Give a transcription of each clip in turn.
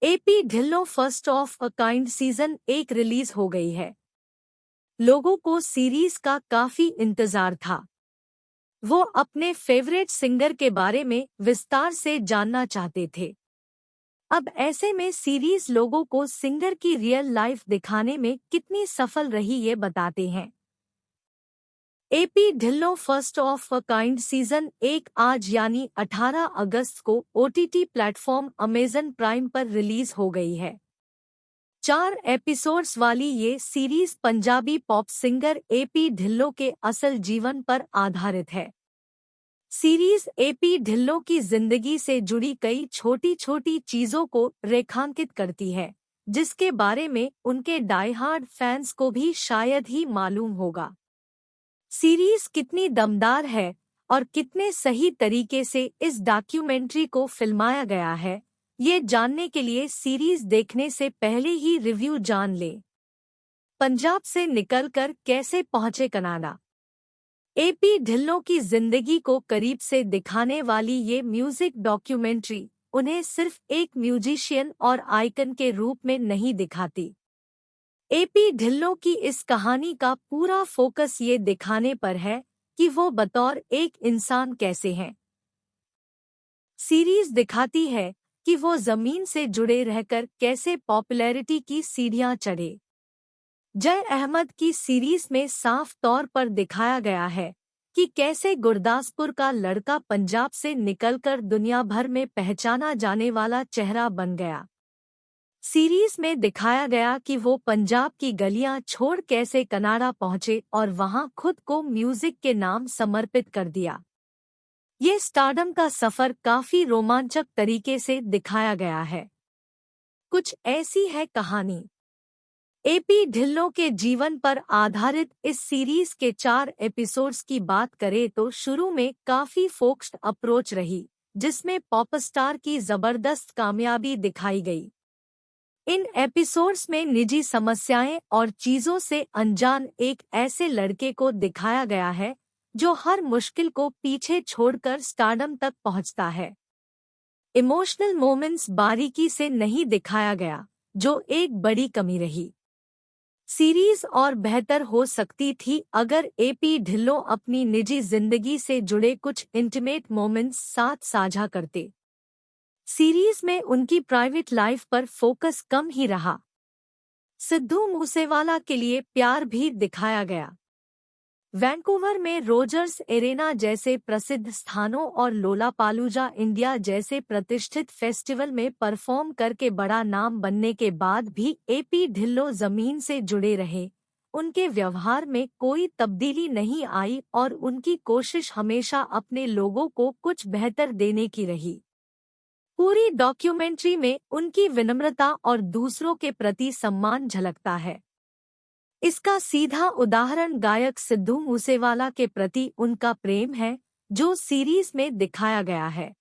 AP Dhillon first of a kind season 1 release हो गई है। लोगों को सीरीज का काफी इंतजार था। वो अपने फेवरेट सिंगर के बारे में विस्तार से जानना चाहते थे। अब ऐसे में सीरीज लोगों को सिंगर की रियल लाइफ दिखाने में कितनी सफल रही ये बताते हैं। AP Dhillon first of a kind season 1 आज यानी 18 अगस्त को ओटीटी प्लेटफॉर्म अमेजन प्राइम पर रिलीज हो गई है। 4 एपिसोड्स वाली ये series Punjabi pop singer AP Dhillon के असल जीवन पर आधारित है। सीरीज एपी ढिल्लों की जिंदगी से जुड़ी कई छोटी छोटी चीजों को रेखांकित करती है, जिसके बारे में उनके डाईहार्ड फैंस को भी शायद ही मालूम होगा। सीरीज कितनी दमदार है और कितने सही तरीके से इस डॉक्यूमेंट्री को फिल्माया गया है, ये जानने के लिए सीरीज देखने से पहले ही रिव्यू जान लें। पंजाब से निकलकर कैसे पहुंचे कनाडा। एपी ढिल्लों की जिंदगी को करीब से दिखाने वाली ये म्यूजिक डॉक्यूमेंट्री उन्हें सिर्फ एक म्यूजिशियन और आइकन के रूप में नहीं दिखाती। एपी ढिल्लों की इस कहानी का पूरा फोकस ये दिखाने पर है कि वो बतौर एक इंसान कैसे हैं। सीरीज दिखाती है कि वो जमीन से जुड़े रहकर कैसे पॉपुलैरिटी की सीढ़ियां चढ़े। जय अहमद की सीरीज में साफ तौर पर दिखाया गया है कि कैसे गुरदासपुर का लड़का पंजाब से निकलकर दुनिया भर में पहचाना जाने वाला चेहरा बन गया। सीरीज में दिखाया गया कि वो पंजाब की गलियां छोड़ कैसे कनाडा पहुंचे और वहां खुद को म्यूजिक के नाम समर्पित कर दिया। ये स्टारडम का सफर काफी रोमांचक तरीके से दिखाया गया है। कुछ ऐसी है कहानी। एपी ढिल्लों के जीवन पर आधारित इस सीरीज के 4 एपिसोड्स की बात करें तो शुरू में काफी फोकस्ड अप्रोच रही, जिसमें पॉपस्टार की जबरदस्त कामयाबी दिखाई गई। इन एपिसोड्स में निजी समस्याएं और चीजों से अनजान एक ऐसे लड़के को दिखाया गया है जो हर मुश्किल को पीछे छोड़कर स्टारडम तक पहुंचता है। इमोशनल मोमेंट्स बारीकी से नहीं दिखाया गया, जो एक बड़ी कमी रही। सीरीज और बेहतर हो सकती थी अगर एपी ढिल्लों अपनी निजी जिंदगी से जुड़े कुछ इंटीमेट मोमेंट्स साथ साझा करते। सीरीज में उनकी प्राइवेट लाइफ पर फोकस कम ही रहा। सिद्धू मूसेवाला के लिए प्यार भी दिखाया गया। वैंकूवर में रोजर्स एरेना जैसे प्रसिद्ध स्थानों और लोलापालूजा इंडिया जैसे प्रतिष्ठित फेस्टिवल में परफॉर्म करके बड़ा नाम बनने के बाद भी एपी ढिल्लों जमीन से जुड़े रहे। उनके व्यवहार में कोई तब्दीली नहीं आई और उनकी कोशिश हमेशा अपने लोगों को कुछ बेहतर देने की रही। पूरी डॉक्यूमेंट्री में उनकी विनम्रता और दूसरों के प्रति सम्मान झलकता है। इसका सीधा उदाहरण गायक सिद्धू मूसेवाला के प्रति उनका प्रेम है, जो सीरीज में दिखाया गया है।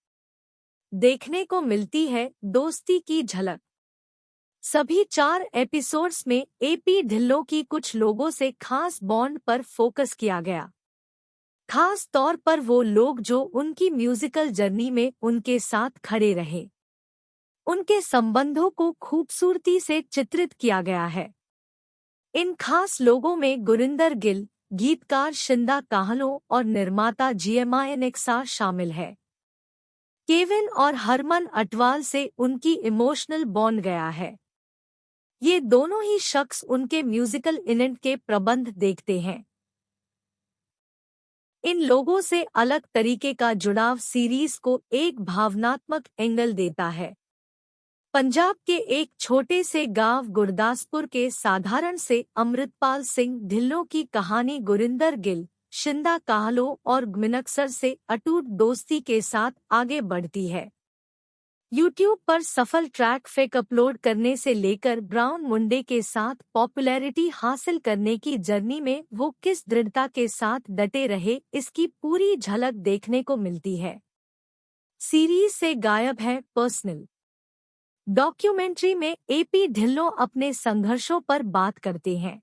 देखने को मिलती है दोस्ती की झलक। सभी 4 एपिसोड्स में एपी ढिल्लों की कुछ लोगों से खास बॉन्ड पर फोकस किया गया। खास तौर पर वो लोग जो उनकी म्यूजिकल जर्नी में उनके साथ खड़े रहे। उनके संबंधों को खूबसूरती से चित्रित किया गया है। इन खास लोगों में गुरिंदर गिल, गीतकार शिंदा काहलो और निर्माता जीएमआईएनएक्सा शामिल है। केविन और हरमन अटवाल से उनकी इमोशनल बॉन्ड गया है। ये दोनों ही शख्स उनके म्यूजिकल इवेंट के प्रबंध देखते हैं। इन लोगों से अलग तरीके का जुड़ाव सीरीज को एक भावनात्मक एंगल देता है। पंजाब के एक छोटे से गांव गुरदासपुर के साधारण से अमृतपाल सिंह ढिल्लों की कहानी गुरिंदर गिल, शिंदा काहलो और मिनक्सर से अटूट दोस्ती के साथ आगे बढ़ती है। यूट्यूब पर सफल ट्रैक फेक अपलोड करने से लेकर ब्राउन मुंडे के साथ पॉपुलैरिटी हासिल करने की जर्नी में वो किस दृढ़ता के साथ डटे रहे, इसकी पूरी झलक देखने को मिलती है। सीरीज से गायब है पर्सनल। डॉक्यूमेंट्री में एपी ढिल्लों अपने संघर्षों पर बात करते हैं।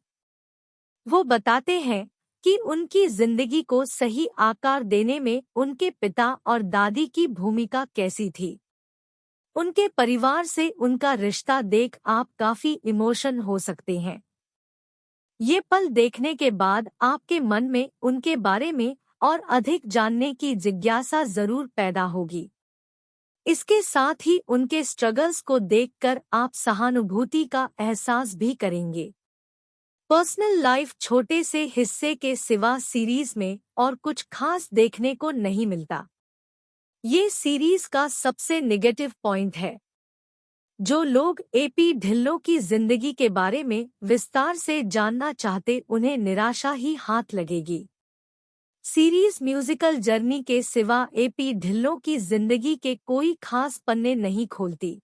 वो बताते हैं कि उनकी जिंदगी को सही आकार देने में उनके पिता और दादी की भूमिका कैसी थी। उनके परिवार से उनका रिश्ता देख आप काफी इमोशन हो सकते हैं। ये पल देखने के बाद आपके मन में उनके बारे में और अधिक जानने की जिज्ञासा जरूर पैदा होगी। इसके साथ ही उनके स्ट्रगल्स को देखकर आप सहानुभूति का एहसास भी करेंगे। पर्सनल लाइफ छोटे से हिस्से के सिवा सीरीज में और कुछ खास देखने को नहीं मिलता। ये सीरीज का सबसे नेगेटिव पॉइंट है। जो लोग एपी ढिल्लों की जिंदगी के बारे में विस्तार से जानना चाहते उन्हें निराशा ही हाथ लगेगी। सीरीज म्यूजिकल जर्नी के सिवा एपी ढिल्लों की जिंदगी के कोई खास पन्ने नहीं खोलती।